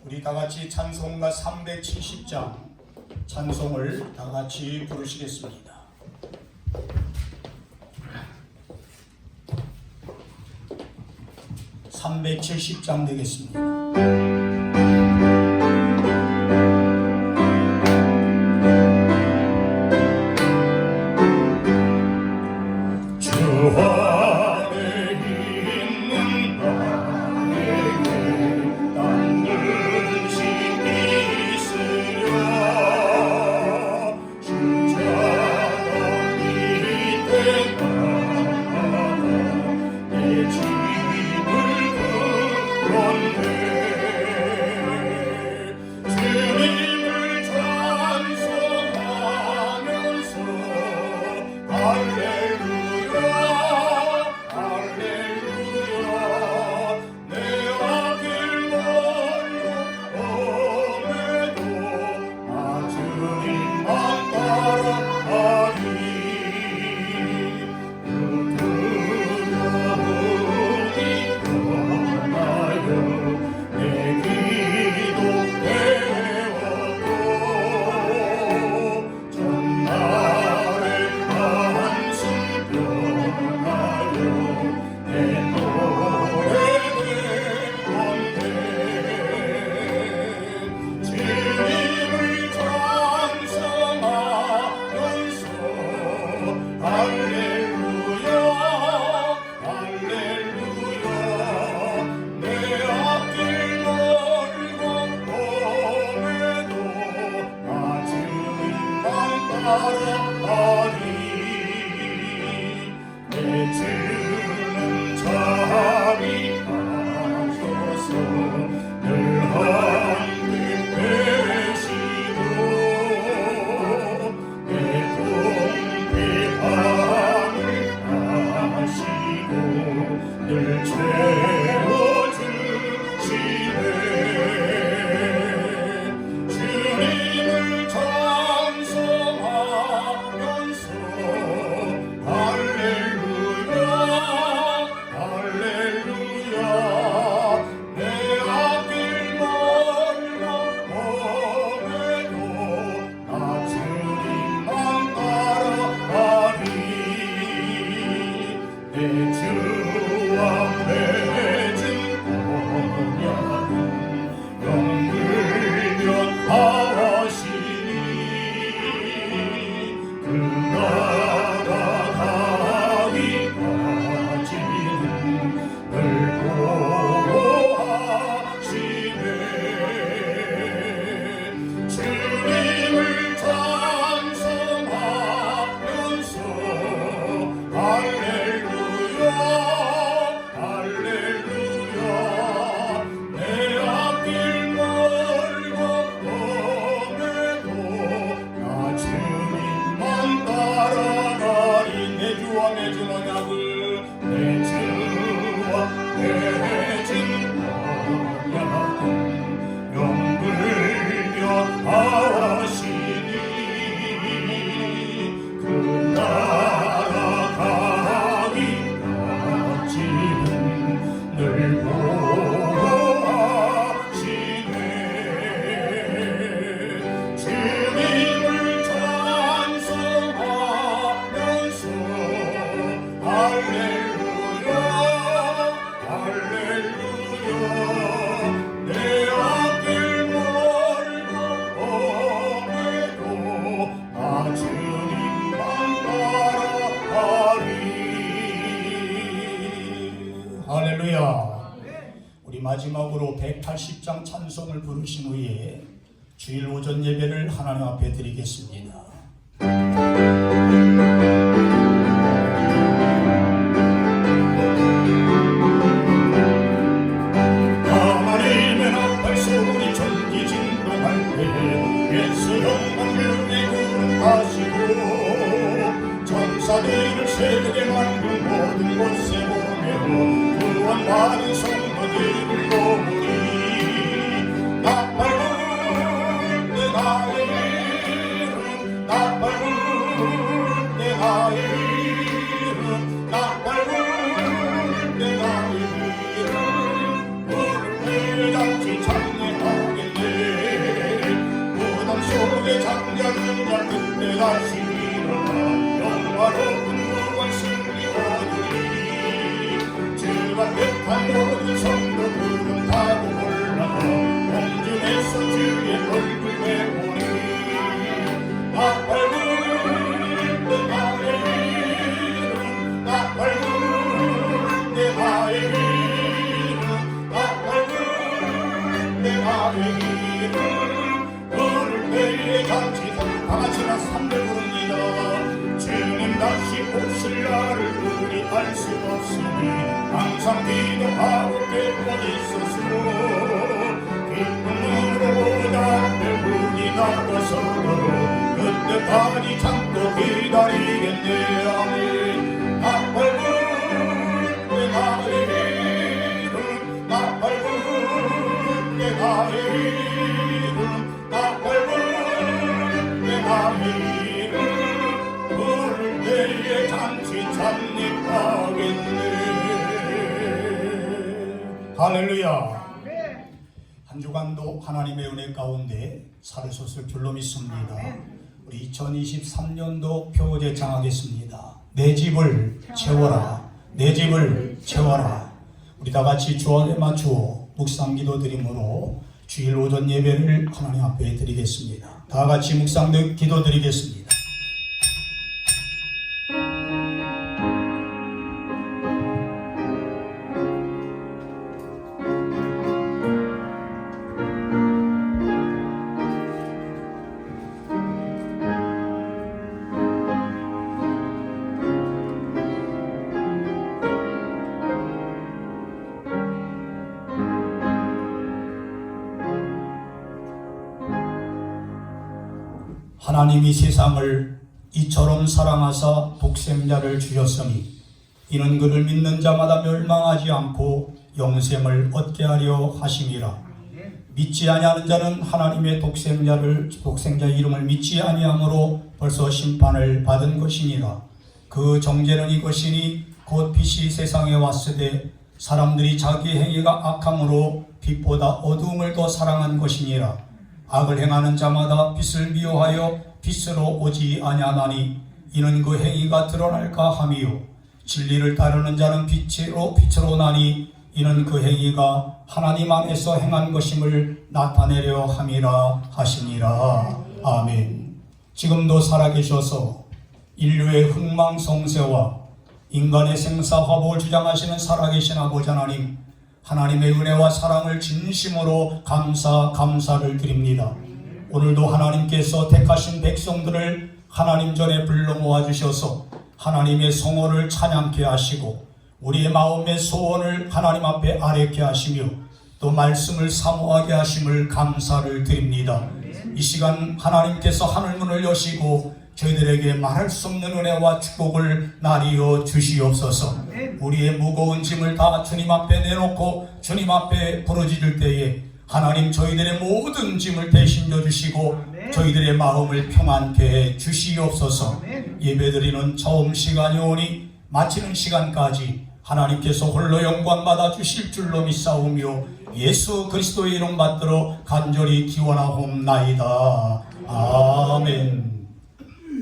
우리 다같이 찬송가 370장 찬송을 다같이 부르시겠습니다. 370장 되겠습니다. 할렐루야. 우리 마지막으로 180장 찬송을 부르신 후에 주일 오전 예배를 하나님 앞에 드리겠습니다. 하나님의 나팔 소리 전기 진동할 때에 예수 영광을 구름하시고 천사들을 새벽에 만든 모든 곳에 보며 구원받은 성도들을 모으니 나팔 불 때 나의 이름 나팔 불 때 나의 이름 나팔 불 때 나의 이름 무릎을 잡지 찬양하게 이름 부를 때에 같이 다같이나 삼대 부릅니다. 주님 다시 오실 날을 우리 알 수 없으니 항상 기도하고 뵙고 있었소. 기쁨으로 담배 불이 나가서도 그때까지 참고 기다리겠네. 아멘. 나팔불 내 나의 이름 나팔불 내 나의 이름 나팔불 내 나의 이름 부를 때에 잔치 찬립하겠네. 할렐루야. 한 주간도 하나님의 은혜 가운데 살으셨을 줄로 믿습니다. 우리 2023년도 표 제창하겠습니다. 내 집을 채워라, 내 집을 채워라. 우리 다 같이 주 안에 맞추어 묵상 기도 드림으로 주일 오전 예배를 하나님 앞에 드리겠습니다. 다 같이 묵상 기도 드리겠습니다. 하나님이 세상을 이처럼 사랑하사 독생자를 주셨으니 이는 그를 믿는 자마다 멸망하지 않고 영생을 얻게 하려 하심이라. 믿지 아니하는 자는 하나님의 독생자 이름을 믿지 아니함으로 벌써 심판을 받은 것이니라. 그 정죄는 이것이니 곧 빛이 세상에 왔으되 사람들이 자기 행위가 악함으로 빛보다 어두움을 더 사랑한 것이니라. 악을 행하는 자마다 빛을 미워하여 빛으로 오지 아니하나니 이는 그 행위가 드러날까 함이요 진리를 따르는 자는 빛으로 나니 이는 그 행위가 하나님 안에서 행한 것임을 나타내려 함이라 하시니라. 아멘. 지금도 살아계셔서 인류의 흥망성쇠와 인간의 생사화복을 주장하시는 살아계신 아버지 하나님, 하나님의 은혜와 사랑을 진심으로 감사를 드립니다. 오늘도 하나님께서 택하신 백성들을 하나님 전에 불러 모아주셔서 하나님의 성호를 찬양케 하시고 우리의 마음의 소원을 하나님 앞에 아뢰게 하시며 또 말씀을 사모하게 하심을 감사를 드립니다. 이 시간 하나님께서 하늘문을 여시고 저희들에게 말할 수 없는 은혜와 축복을 나리어 주시옵소서. 우리의 무거운 짐을 다 주님 앞에 내놓고 주님 앞에 부르짖을 때에 하나님 저희들의 모든 짐을 대신 져주시고 저희들의 마음을 평안케 해 주시옵소서. 예배드리는 처음 시간이 오니 마치는 시간까지 하나님께서 홀로 영광 받아 주실 줄로 믿사오며 예수 그리스도의 이름 받들어 간절히 기원하옵나이다. 아멘.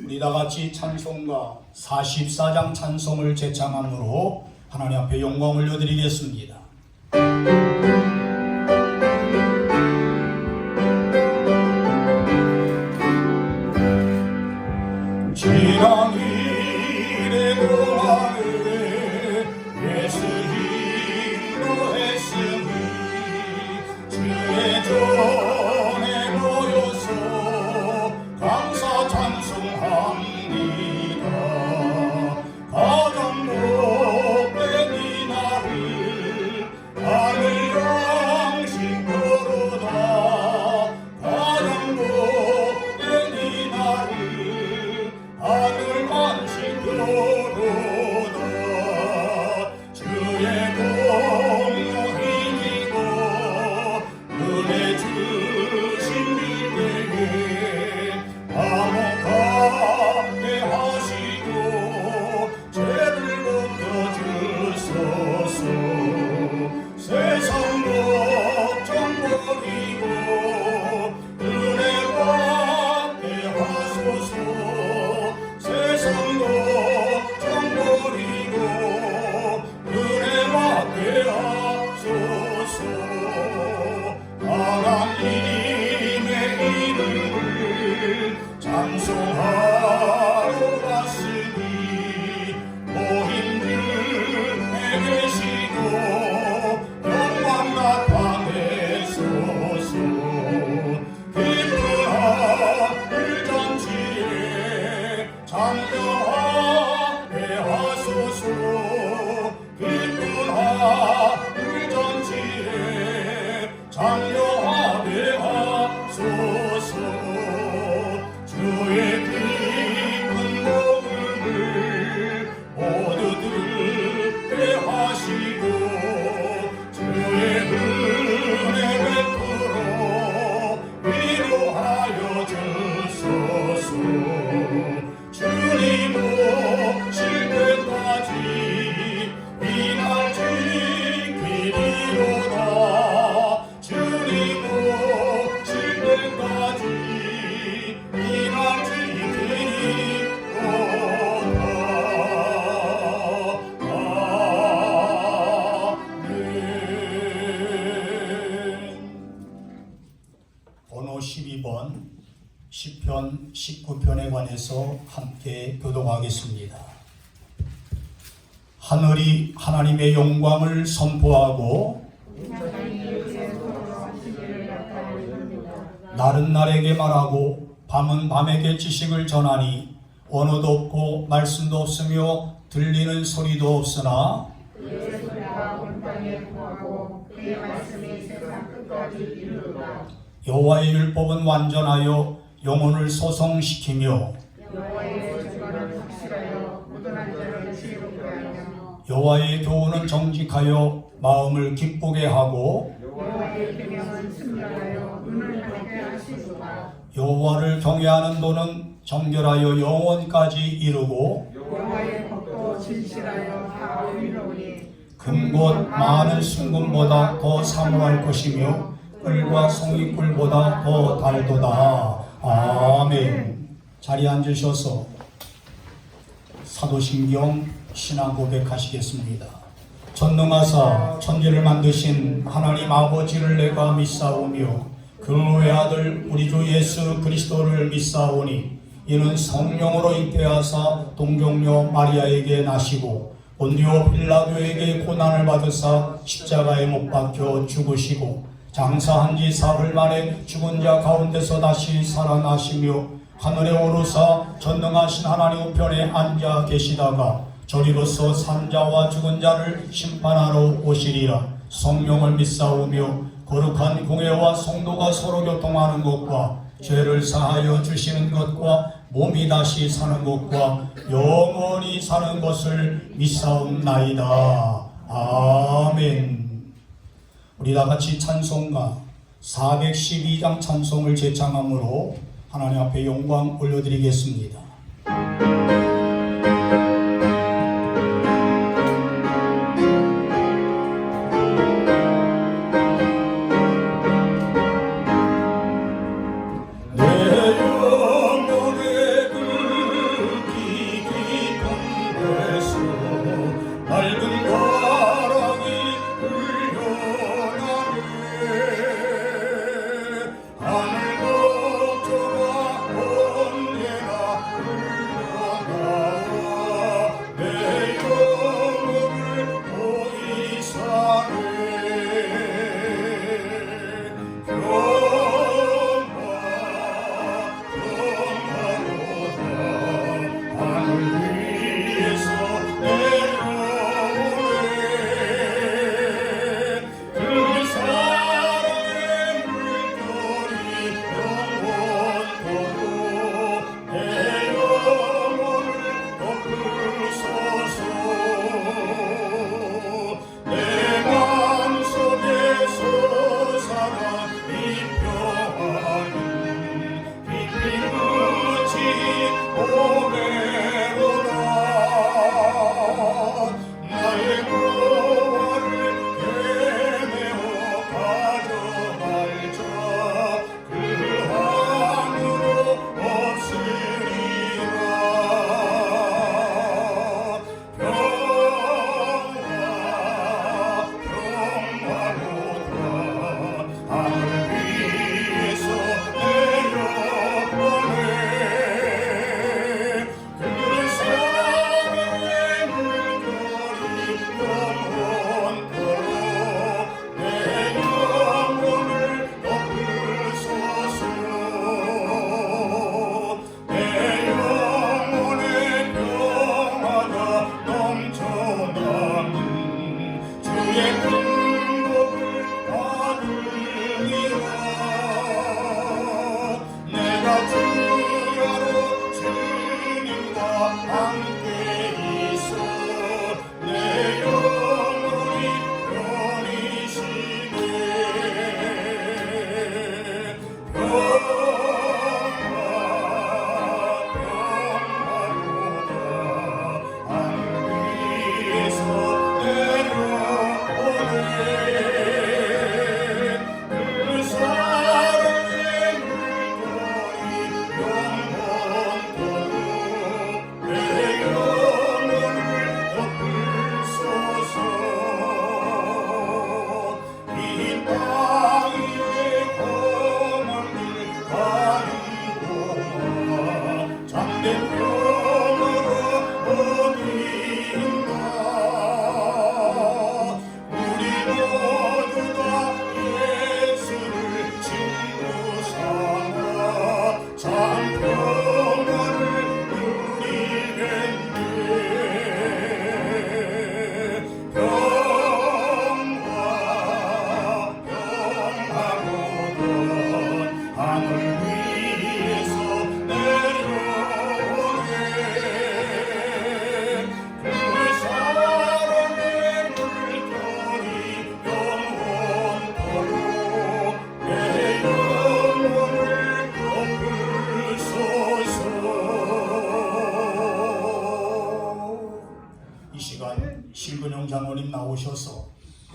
우리 다같이 찬송가 44장 찬송을 제창함으로 하나님 앞에 영광 올려드리겠습니다. 지난 일에 동안에 예수 인도했으니 주의 전에 모여서 감사 찬송합니다. 가장 못된 이 날을 하늘 사도행전 19편에 관해서 함께 교독하겠습니다. 하늘이 하나님의 영광을 선포하고 날은 날에게 말하고 밤은 밤에게 지식을 전하니 언어도 없고 말씀도 없으며 들리는 소리도 없으나 그의 소리가 온 땅에 구하고 그의 말씀이 세상 끝까지 이르리라. 여호와의 율법은 완전하여 영혼을 소성시키며 여호와의 주권은 확실하여 무던한 자를 지혜롭게 하며 여호와의 교훈은 정직하여 마음을 기쁘게 하고 여호와의 계명은 순결하여 눈을 밝게 하시도다. 여호와를 경외하는 도는 정결하여 영원까지 이르고 여호와의 법도 진실하여 다 의로우니 금곧 많은 순금보다 더 사모할 것이며 꿀과 송이꿀보다 더 달도다. 아멘. 자리에 앉으셔서 사도신경 신앙 고백하시겠습니다. 전능하사 천지를 만드신 하나님 아버지를 내가 믿사오며 그의 아들 우리 주 예수 그리스도를 믿사오니 이는 성령으로 잉태하사 동정녀 마리아에게 나시고 본디오 빌라도에게 고난을 받으사 십자가에 못 박혀 죽으시고 장사한 지 사흘 만에 죽은 자 가운데서 다시 살아나시며 하늘에 오르사 전능하신 하나님 우편에 앉아 계시다가 저리로서 산자와 죽은 자를 심판하러 오시리라. 성령을 믿사오며 거룩한 공회와 성도가 서로 교통하는 것과 죄를 사하여 주시는 것과 몸이 다시 사는 것과 영원히 사는 것을 믿사옵나이다. 아멘. 우리 다같이 찬송가 412장 찬송을 제창함으로 하나님 앞에 영광 올려드리겠습니다. 하늘도 저와 언제나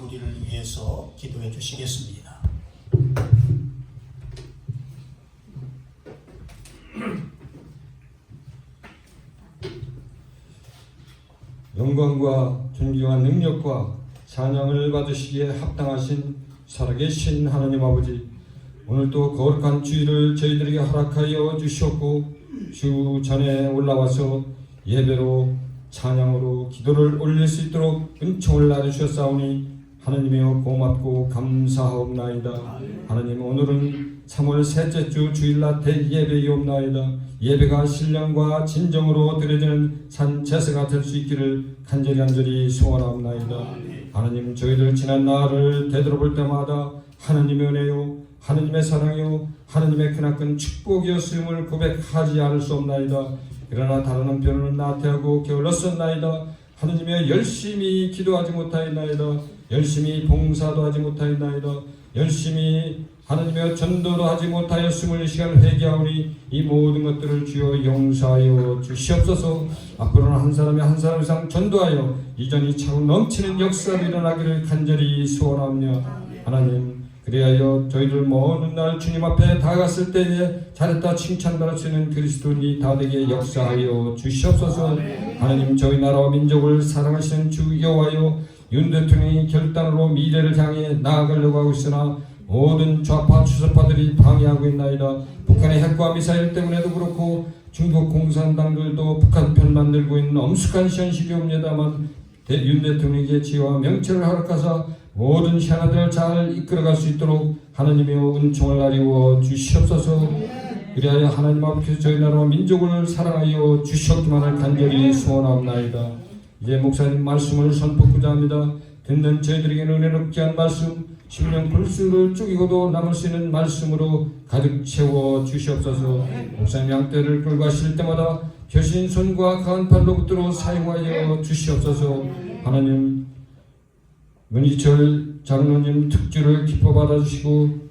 우리를 위해서 기도해 주시겠습니다. 영광과 존귀와 능력과 찬양을 받으시기에 합당하신 살아계신 하나님 아버지, 오늘도 거룩한 주일을 저희들에게 허락하여 주셨고 주 전에 올라와서 예배로 찬양으로 기도를 올릴 수 있도록 은총을 나누셨사오니 하나님이여 고맙고 감사하옵나이다. 하나님, 오늘은 3월 셋째 주 주일날 대예배이옵나이다. 예배가 신령과 진정으로 드려지는 산 제사가 될 수 있기를 간절히 소원하옵나이다. 하나님, 저희들 지난 날을 되돌아볼 때마다 하나님의 은혜요, 하나님의 사랑이요, 하나님의 크나큰 축복이었음을 고백하지 않을 수 없나이다. 그러나 다른 한편으로는 나태하고 게을렀었나이다. 하나님의 열심히 기도하지 못하였나이다. 열심히 봉사도 하지 못하였나이다. 열심히 하나님의 전도도 하지 못하였음을 이 시간 회개하오니 이 모든 것들을 주여 용서하여 주시옵소서. 앞으로는 한 사람이 한 사람 이상 전도하여 이전이 차고 넘치는 역사가 일어나기를 간절히 소원하며, 하나님, 그리하여 저희들 먼 날 주님 앞에 다가갔을 때에 잘했다 칭찬받을 수 있는 그리스도인이 다 되게 역사하여 주시옵소서. 하나님, 저희 나라와 민족을 사랑하시는 주 여호와여, 윤 대통령이 결단으로 미래를 향해 나아가려고 하고 있으나 모든 좌파 추세파들이 방해하고 있나이다. 북한의 핵과 미사일 때문에도 그렇고 중국 공산당들도 북한 편만 들고 있는 엄숙한 현실이옵니다만 윤 대통령에게 지혜와 명철을 허락하사 모든 현안들을 잘 이끌어갈 수 있도록 하나님의 은총을 나리워 주시옵소서. 그리하여 하나님 앞에서 저희 나라와 민족을 사랑하여 주시옵기만을 간절히 소원하옵나이다. 이제 목사님 말씀을 선포하고자 합니다. 듣는 저희들에게는 은혜롭게 한 말씀, 심령 불수를 쪼개고도 남을 수 있는 말씀으로 가득 채워 주시옵소서. 목사님 양떼를 끌고 가실 때마다 겨신 손과 강한 팔로 붙들어 사용하여 주시옵소서. 하나님, 문희철 장로님 특주를 기뻐 받아주시고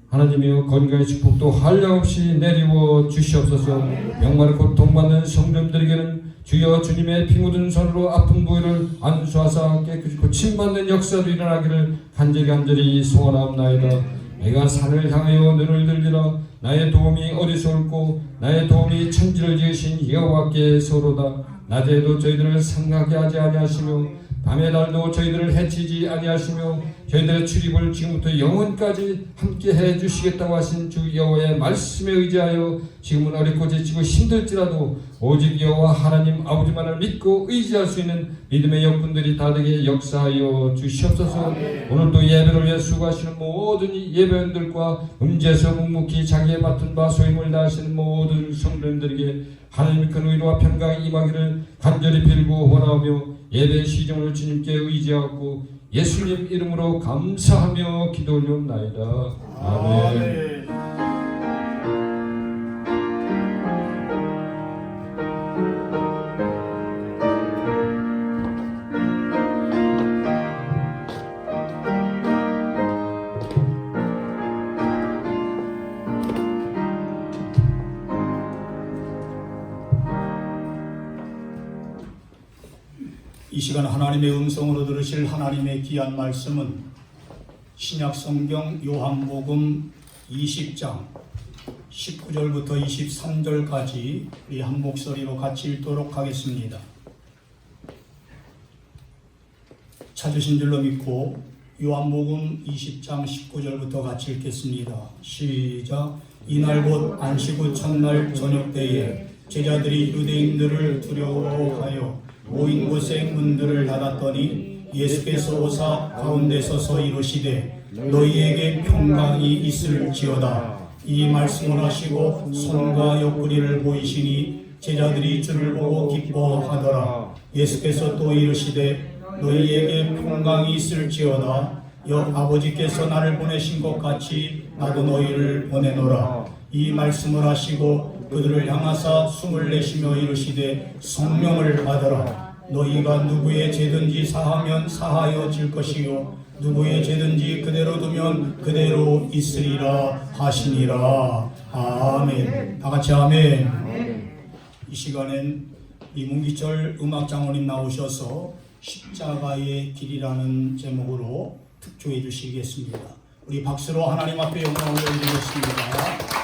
하나님이여 건강의 축복도 한량없이 내리워 주시옵소서. 명마를 고통받는 성도님들에게는 주여 주님의 피 묻은 손으로 아픈 부위를 안수하사 깨끗이 고침받는 역사도 일어나기를 간절히 소원하옵나이다. 내가 산을 향하여 눈을 들리라. 나의 도움이 어디서 올고 나의 도움이 천지를 지으신 여호와께서로다. 낮에도 저희들을 상하게 하지 아니하시며 밤의 날도 저희들을 해치지 아니하시며 저희들의 출입을 지금부터 영원까지 함께 해주시겠다고 하신 주 여호와의 말씀에 의지하여 지금은 어렵고 지치고 힘들지라도 오직 여호와 하나님 아버지만을 믿고 의지할 수 있는 믿음의 영분들이 다 되게 역사하여 주시옵소서. 오늘도 예배를 위해 수고하시는 모든 예배원들과 음제에서 묵묵히 자기의 맡은 바 소임을 다하시는 모든 성도님들에게 하나님의 큰 의로와 평강이 임하기를 간절히 빌고 원하며 예배 시정을 주님께 의지하고 예수님 이름으로 감사하며 기도 올리옵나이다. 아멘. 이 시간 하나님의 음성으로 들으실 하나님의 귀한 말씀은 신약성경 요한복음 20장 19절부터 23절까지 우리 한 목소리로 같이 읽도록 하겠습니다. 찾으신 줄로 믿고 요한복음 20장 19절부터 같이 읽겠습니다. 시작. 이날 곧 안식 후 첫날 저녁 때에 제자들이 유대인들을 두려워하여 모인 곳에 문들을 닫았더니 예수께서 오사 가운데 서서 이르시되 너희에게 평강이 있을지어다. 이 말씀을 하시고 손과 옆구리를 보이시니 제자들이 주를 보고 기뻐하더라. 예수께서 또 이르시되 너희에게 평강이 있을지어다. 아버지께서 나를 보내신 것 같이 나도 너희를 보내노라. 이 말씀을 하시고 그들을 향하사 숨을 내쉬며 이르시되 성령을 받으라. 너희가 누구의 죄든지 사하면 사하여질 것이요 누구의 죄든지 그대로 두면 그대로 있으리라 하시니라. 아멘. 다같이 아멘. 이 시간엔 이문기철 음악장로님 나오셔서 십자가의 길이라는 제목으로 특조해 주시겠습니다. 우리 박수로 하나님 앞에 영광을 올려드리겠습니다.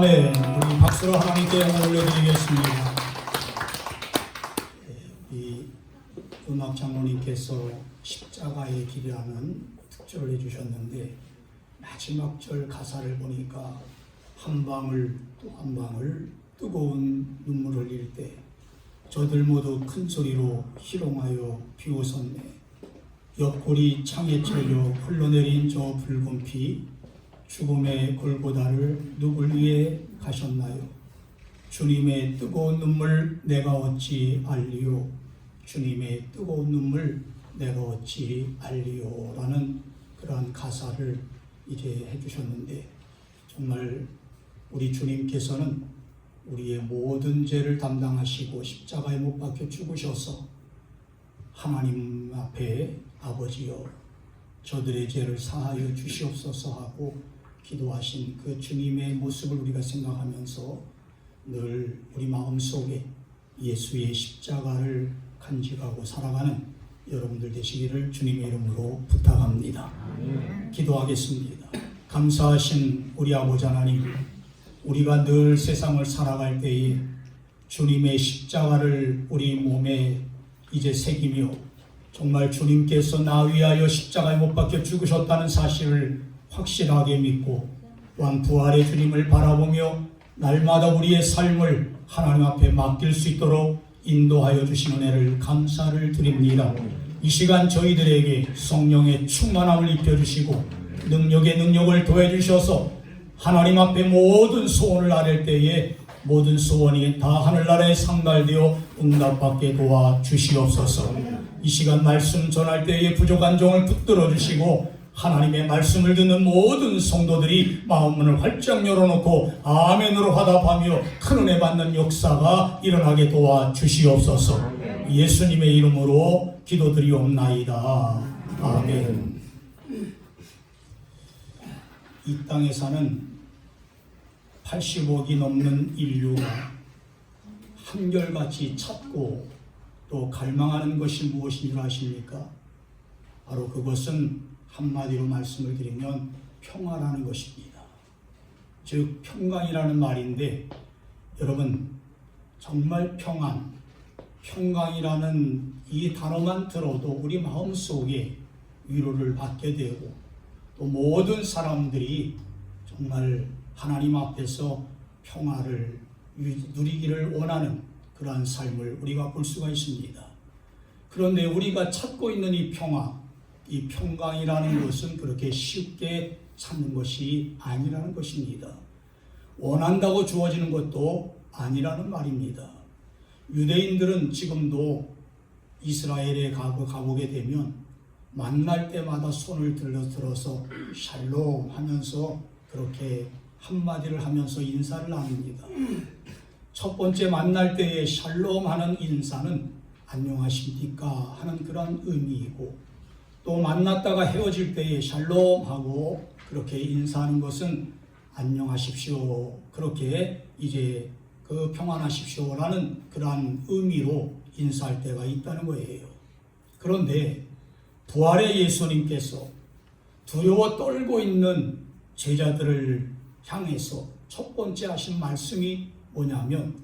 아멘. 우리 박수로 하나님께 영광 올려드리겠습니다. 이 음악 장로님께서 십자가의 길이라는 특조를 해주셨는데 마지막 절 가사를 보니까 한 방울 또 한 방울 뜨거운 눈물을 흘릴 때 저들 모두 큰 소리로 희롱하여 비웃었네. 옆구리 창에 쳐져 흘러내린 저 붉은 피, 죽음의 골고다를 누굴 위해 가셨나요? 주님의 뜨거운 눈물 내가 어찌 알리요? 주님의 뜨거운 눈물 내가 어찌 알리요? 라는 그러한 가사를 이제 해주셨는데, 정말 우리 주님께서는 우리의 모든 죄를 담당하시고 십자가에 못 박혀 죽으셔서 하나님 앞에 아버지여 저들의 죄를 사하여 주시옵소서 하고 기도하신 그 주님의 모습을 우리가 생각하면서 늘 우리 마음속에 예수의 십자가를 간직하고 살아가는 여러분들 되시기를 주님의 이름으로 부탁합니다. 기도하겠습니다. 감사하신 우리 아버지 하나님, 우리가 늘 세상을 살아갈 때에 주님의 십자가를 우리 몸에 이제 새기며 정말 주님께서 나 위하여 십자가에 못 박혀 죽으셨다는 사실을 확실하게 믿고 또한 부활의 주님을 바라보며 날마다 우리의 삶을 하나님 앞에 맡길 수 있도록 인도하여 주신 은혜를 감사를 드립니다. 이 시간 저희들에게 성령의 충만함을 입혀주시고 능력의 능력을 더해주셔서 하나님 앞에 모든 소원을 아뢰 때에 모든 소원이 다 하늘나라에 상달되어 응답받게 도와주시옵소서. 이 시간 말씀 전할 때에 부족한 종을 붙들어 주시고 하나님의 말씀을 듣는 모든 성도들이 마음문을 활짝 열어놓고 아멘으로 화답하며 큰 은혜 받는 역사가 일어나게 도와주시옵소서. 예수님의 이름으로 기도드리옵나이다. 아멘. 이 땅에 사는 80억이 넘는 인류가 한결같이 찾고 또 갈망하는 것이 무엇인 줄 아십니까? 바로 그것은 한마디로 말씀을 드리면 평화라는 것입니다. 즉 평강이라는 말인데, 여러분 정말 평강이라는 이 단어만 들어도 우리 마음속에 위로를 받게 되고 또 모든 사람들이 정말 하나님 앞에서 평화를 누리기를 원하는 그러한 삶을 우리가 볼 수가 있습니다. 그런데 우리가 찾고 있는 이 평강이라는 것은 그렇게 쉽게 찾는 것이 아니라는 것입니다. 원한다고 주어지는 것도 아니라는 말입니다. 유대인들은 지금도 이스라엘에 가보게 되면 만날 때마다 손을 들어서 샬롬 하면서 그렇게 한마디를 하면서 인사를 나눕니다. 첫 번째 만날 때에 샬롬 하는 인사는 안녕하십니까 하는 그런 의미이고, 또 만났다가 헤어질 때에 샬롬 하고 그렇게 인사하는 것은 안녕하십시오, 그렇게 이제 그 평안하십시오 라는 그러한 의미로 인사할 때가 있다는 거예요. 그런데 부활의 예수님께서 두려워 떨고 있는 제자들을 향해서 첫 번째 하신 말씀이 뭐냐면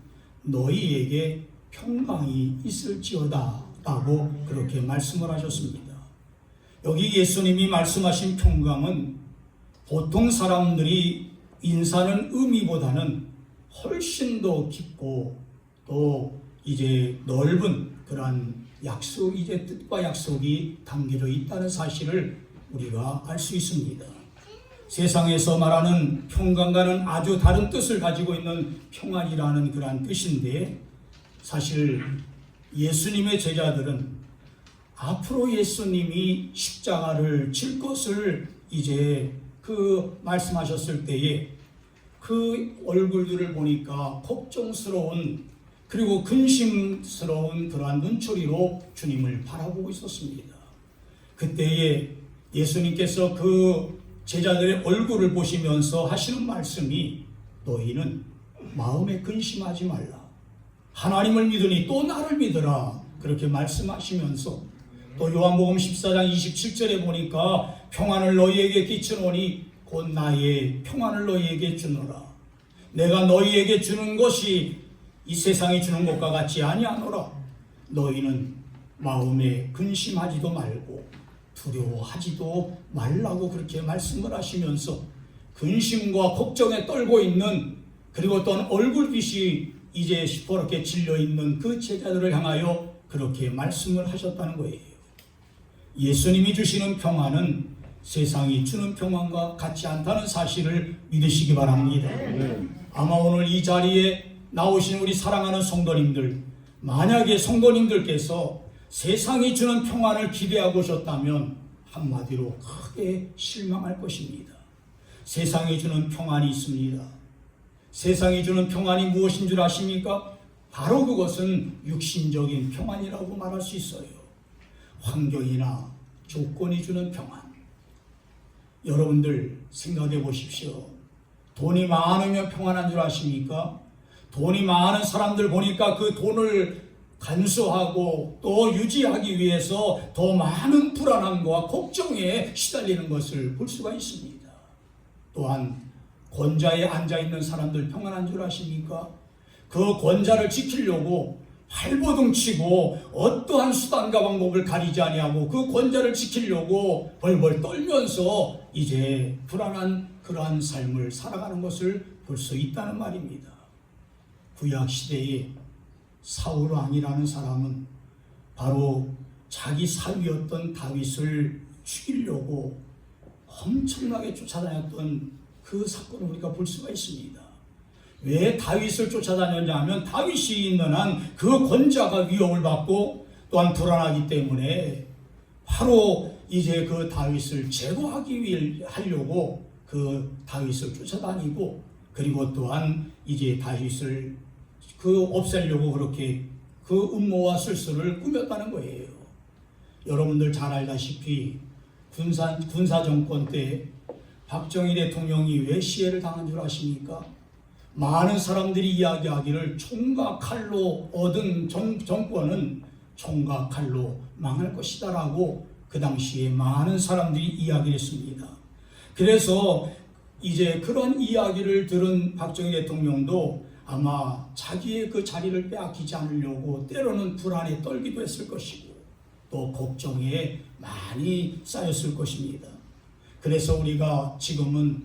너희에게 평강이 있을지어다 라고 그렇게 말씀을 하셨습니다. 여기 예수님이 말씀하신 평강은 보통 사람들이 인사하는 의미보다는 훨씬 더 깊고 또 이제 넓은 그러한 약속, 이제 뜻과 약속이 담겨져 있다는 사실을 우리가 알 수 있습니다. 세상에서 말하는 평강과는 아주 다른 뜻을 가지고 있는 평안이라는 그러한 뜻인데, 사실 예수님의 제자들은 앞으로 예수님이 십자가를 질 것을 이제 그 말씀하셨을 때에 그 얼굴들을 보니까 걱정스러운 그리고 근심스러운 그러한 눈초리로 주님을 바라보고 있었습니다. 그때에 예수님께서 그 제자들의 얼굴을 보시면서 하시는 말씀이 너희는 마음에 근심하지 말라. 하나님을 믿으니 또 나를 믿으라. 그렇게 말씀하시면서 또 요한복음 14장 27절에 보니까 평안을 너희에게 끼치노니 곧 나의 평안을 너희에게 주노라. 내가 너희에게 주는 것이 이 세상이 주는 것과 같지 아니하노라. 너희는 마음에 근심하지도 말고 두려워하지도 말라고 그렇게 말씀을 하시면서 근심과 걱정에 떨고 있는, 그리고 또한 얼굴빛이 이제 시퍼렇게 질려있는 그 제자들을 향하여 그렇게 말씀을 하셨다는 거예요. 예수님이 주시는 평안은 세상이 주는 평안과 같지 않다는 사실을 믿으시기 바랍니다. 아마 오늘 이 자리에 나오신 우리 사랑하는 성도님들, 만약에 성도님들께서 세상이 주는 평안을 기대하고 오셨다면 한마디로 크게 실망할 것입니다. 세상이 주는 평안이 있습니다. 세상이 주는 평안이 무엇인 줄 아십니까? 바로 그것은 육신적인 평안이라고 말할 수 있어요. 환경이나 조건이 주는 평안. 여러분들 생각해 보십시오. 돈이 많으면 평안한 줄 아십니까? 돈이 많은 사람들 보니까 그 돈을 간수하고 또 유지하기 위해서 더 많은 불안함과 걱정에 시달리는 것을 볼 수가 있습니다. 또한 권좌에 앉아있는 사람들 평안한 줄 아십니까? 그 권좌를 지키려고 발버둥 치고 어떠한 수단과 방법을 가리지 아니하고 그 권좌를 지키려고 벌벌 떨면서 이제 불안한 그러한 삶을 살아가는 것을 볼 수 있다는 말입니다. 구약시대에 사울 왕이라는 사람은 바로 자기 사위였던 다윗을 죽이려고 엄청나게 쫓아다녔던 그 사건을 우리가 볼 수가 있습니다. 왜 다윗을 쫓아다녔냐 하면 다윗이 있는 한 그 권좌가 위협을 받고 또한 불안하기 때문에 바로 이제 그 다윗을 제거하기 위해 하려고 그 다윗을 쫓아다니고, 그리고 또한 이제 다윗을 없애려고 그렇게 그 음모와 술수를 꾸몄다는 거예요. 여러분들 잘 알다시피 군사 정권 때 박정희 대통령이 왜 시해를 당한 줄 아십니까? 많은 사람들이 이야기하기를 총과 칼로 얻은 정권은 총과 칼로 망할 것이다 라고 그 당시에 많은 사람들이 이야기를 했습니다. 그래서 이제 그런 이야기를 들은 박정희 대통령도 아마 자기의 그 자리를 빼앗기지 않으려고 때로는 불안에 떨기도 했을 것이고 또 걱정에 많이 쌓였을 것입니다. 그래서 우리가 지금은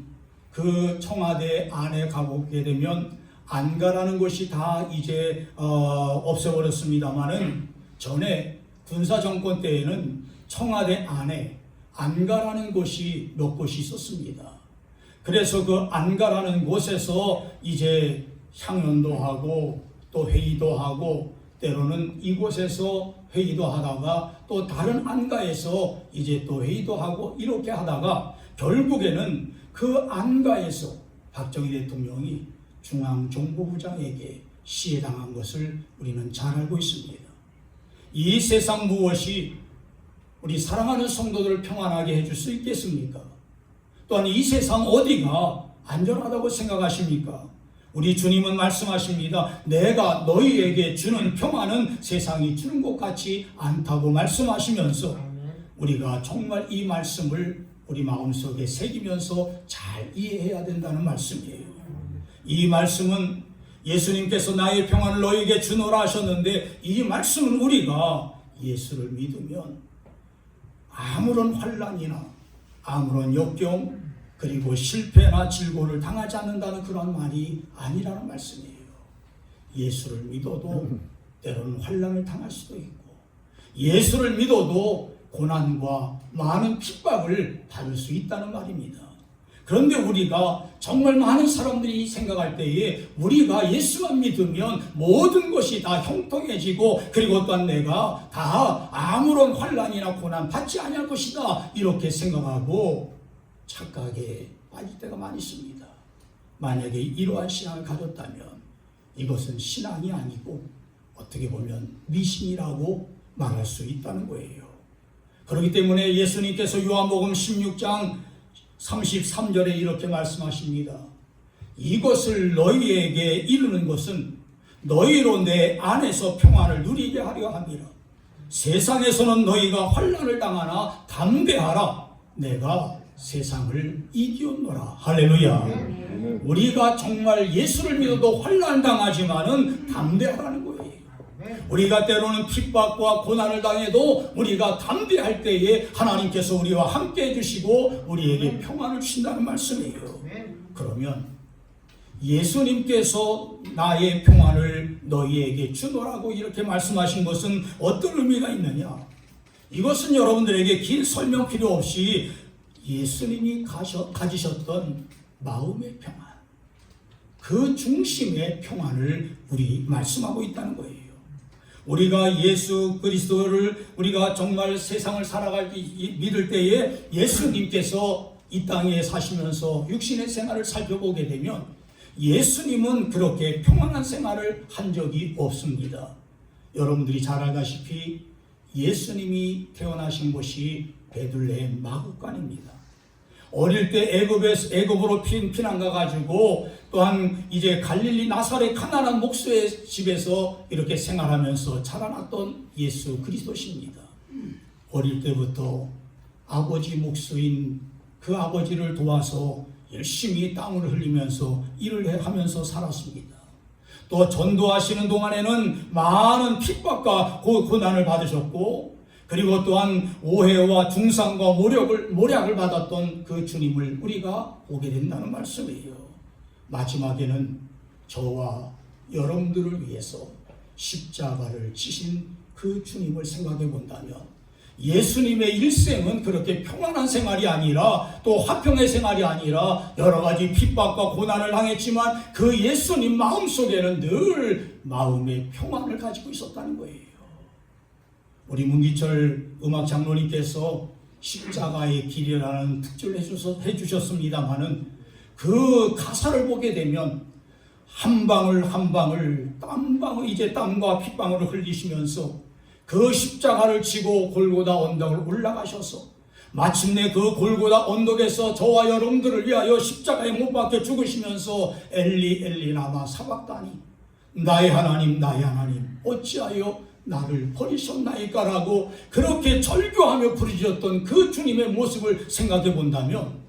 그 청와대 안에 가보게 되면 안가라는 것이 다 이제 없애버렸습니다만은 전에 군사정권 때에는 청와대 안에 안가라는 곳이 몇 곳이 있었습니다. 그래서 그 안가라는 곳에서 이제 향연도 하고 또 회의도 하고 때로는 이곳에서 회의도 하다가 또 다른 안가에서 이제 또 회의도 하고 이렇게 하다가 결국에는 그 안가에서 박정희 대통령이 중앙정보부장에게 시해당한 것을 우리는 잘 알고 있습니다. 이 세상 무엇이 우리 사랑하는 성도들을 평안하게 해줄 수 있겠습니까? 또한 이 세상 어디가 안전하다고 생각하십니까? 우리 주님은 말씀하십니다. 내가 너희에게 주는 평안은 세상이 주는 것 같지 않다고 말씀하시면서 우리가 정말 이 말씀을 우리 마음속에 새기면서 잘 이해해야 된다는 말씀이에요. 이 말씀은 예수님께서 나의 평안을 너희에게 주노라 하셨는데 이 말씀은 우리가 예수를 믿으면 아무런 환난이나 아무런 역경 그리고 실패나 질고를 당하지 않는다는 그런 말이 아니라는 말씀이에요. 예수를 믿어도 때로는 환난을 당할 수도 있고 예수를 믿어도 고난과 많은 핍박을 받을 수 있다는 말입니다. 그런데 우리가 정말 많은 사람들이 생각할 때에 우리가 예수만 믿으면 모든 것이 다 형통해지고 그리고 또한 내가 다 아무런 환난이나 고난 받지 아니할 것이다 이렇게 생각하고 착각에 빠질 때가 많이 있습니다. 만약에 이러한 신앙을 가졌다면 이것은 신앙이 아니고 어떻게 보면 미신이라고 말할 수 있다는 거예요. 그렇기 때문에 예수님께서 요한복음 16장 33절에 이렇게 말씀하십니다. 이것을 너희에게 이루는 것은 너희로 내 안에서 평안을 누리게 하려 함이라. 세상에서는 너희가 환난을 당하나 담대하라. 내가 세상을 이기었노라. 할렐루야. 우리가 정말 예수를 믿어도 환난 당하지만은 담대하라는 거예요. 우리가 때로는 핍박과 고난을 당해도 우리가 담대할 때에 하나님께서 우리와 함께 해주시고 우리에게 평안을 주신다는 말씀이에요. 그러면 예수님께서 나의 평안을 너희에게 주노라고 이렇게 말씀하신 것은 어떤 의미가 있느냐? 이것은 여러분들에게 긴 설명 필요 없이 예수님이 가지셨던 마음의 평안, 그 중심의 평안을 우리 말씀하고 있다는 거예요. 우리가 예수 그리스도를 우리가 정말 세상을 살아가기 믿을 때에 예수님께서 이 땅에 사시면서 육신의 생활을 살펴보게 되면 예수님은 그렇게 평안한 생활을 한 적이 없습니다. 여러분들이 잘 알다시피 예수님이 태어나신 곳이 베들레헴 마구간입니다. 어릴 때 애굽으로 피난 가가지고 또한 이제 갈릴리 나사렛 가난한 목수의 집에서 이렇게 생활하면서 자라났던 예수 그리스도십니다. 어릴 때부터 아버지 목수인 그 아버지를 도와서 열심히 땀을 흘리면서 일을 하면서 살았습니다. 또 전도하시는 동안에는 많은 핍박과 고난을 받으셨고, 그리고 또한 오해와 중상과 모략을 받았던 그 주님을 우리가 보게 된다는 말씀이에요. 마지막에는 저와 여러분들을 위해서 십자가를 지신 그 주님을 생각해 본다면 예수님의 일생은 그렇게 평안한 생활이 아니라 또 화평의 생활이 아니라 여러 가지 핍박과 고난을 당했지만 그 예수님 마음속에는 늘 마음의 평안을 가지고 있었다는 거예요. 우리 문기철 음악 장로님께서 십자가의 길이라는 특집을 해주셨습니다마는 그 가사를 보게 되면 한 방울 한 방울 땀과 핏방울을 흘리시면서 그 십자가를 지고 골고다 언덕을 올라가셔서 마침내 그 골고다 언덕에서 저와 여러분들을 위하여 십자가에 못 박혀 죽으시면서 엘리 엘리 라마 사박다니 나의 하나님 어찌하여 나를 버리셨나이까라고 그렇게 절규하며 부르짖었던 그 주님의 모습을 생각해 본다면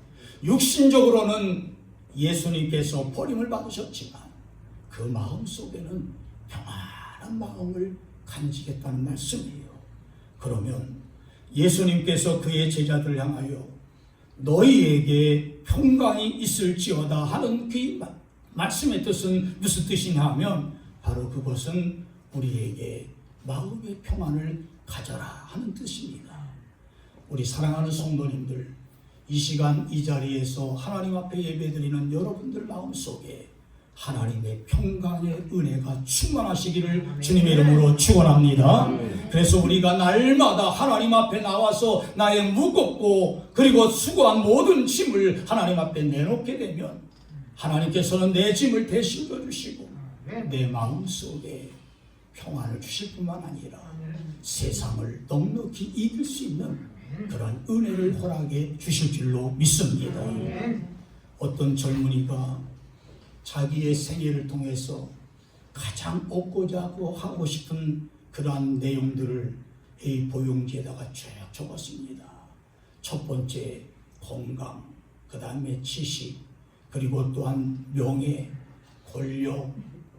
육신적으로는 예수님께서 버림을 받으셨지만 그 마음속에는 평안한 마음을 간직했다는 말씀이에요. 그러면 예수님께서 그의 제자들을 향하여 너희에게 평강이 있을지어다 하는 그 말씀의 뜻은 무슨 뜻이냐 하면 바로 그것은 우리에게 마음의 평안을 가져라 하는 뜻입니다. 우리 사랑하는 성도님들, 이 시간 이 자리에서 하나님 앞에 예배드리는 여러분들 마음속에 하나님의 평강의 은혜가 충만하시기를 주님의 이름으로 축원합니다. 그래서 우리가 날마다 하나님 앞에 나와서 나의 무겁고 그리고 수고한 모든 짐을 하나님 앞에 내놓게 되면 하나님께서는 내 짐을 대신 져주시고 내 마음속에 평안을 주실 뿐만 아니라 세상을 넉넉히 이길 수 있는 그런 은혜를 허락해 주실 줄로 믿습니다. 어떤 젊은이가 자기의 생애를 통해서 가장 얻고자 하고 싶은 그러한 내용들을 이 보용지에다가 쭉 적었습니다. 첫 번째 건강, 그 다음에 지식, 그리고 또한 명예, 권력,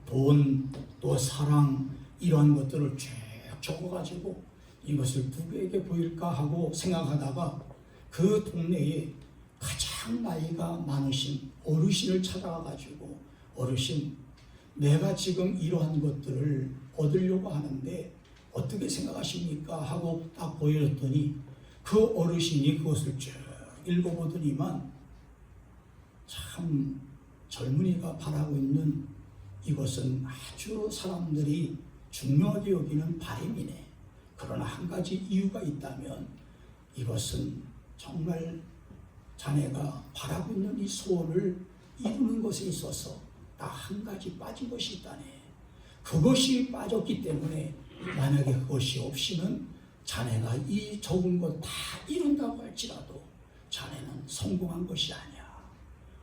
돈, 또 사랑, 이러한 것들을 쭉 적어가지고 이것을 누구에게 보일까 하고 생각하다가 그 동네에 가장 나이가 많으신 어르신을 찾아가가지고 어르신, 내가 지금 이러한 것들을 얻으려고 하는데 어떻게 생각하십니까? 하고 딱 보여줬더니 그 어르신이 그것을 쭉 읽어보더니만 참 젊은이가 바라고 있는 이것은 아주 사람들이 중요하게 여기는 바람이네. 그러나 한 가지 이유가 있다면 이것은 정말 자네가 바라고 있는 이 소원을 이루는 것에 있어서 딱 한 가지 빠진 것이 있다네. 그것이 빠졌기 때문에 만약에 그것이 없이는 자네가 이 적은 것 다 이룬다고 할지라도 자네는 성공한 것이 아니야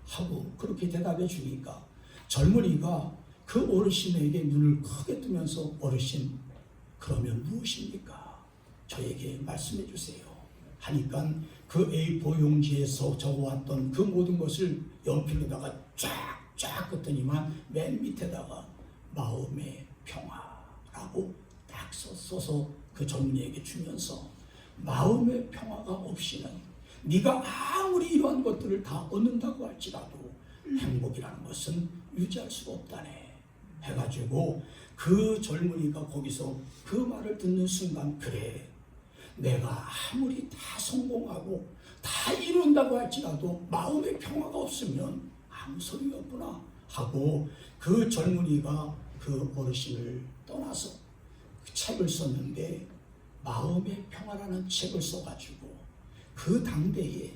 하고 그렇게 대답해 주니까 젊은이가 그 어르신에게 눈을 크게 뜨면서 어르신, 그러면 무엇입니까? 저에게 말씀해 주세요 하니까 그 A4 용지에서 적어왔던 그 모든 것을 연필로다가 쫙 껐더니만 맨 밑에다가 마음의 평화라고 써서 그 젊은이에게 주면서 마음의 평화가 없이는 네가 아무리 이러한 것들을 다 얻는다고 할지라도 행복이라는 것은 유지할 수가 없다네 해가지고 그 젊은이가 거기서 그 말을 듣는 순간 그래 내가 아무리 다 성공하고 다 이룬다고 할지라도 마음의 평화가 없으면 아무 소용이 없구나 하고 그 젊은이가 그 어르신을 떠나서 그 책을 썼는데 마음의 평화라는 책을 써가지고 그 당대에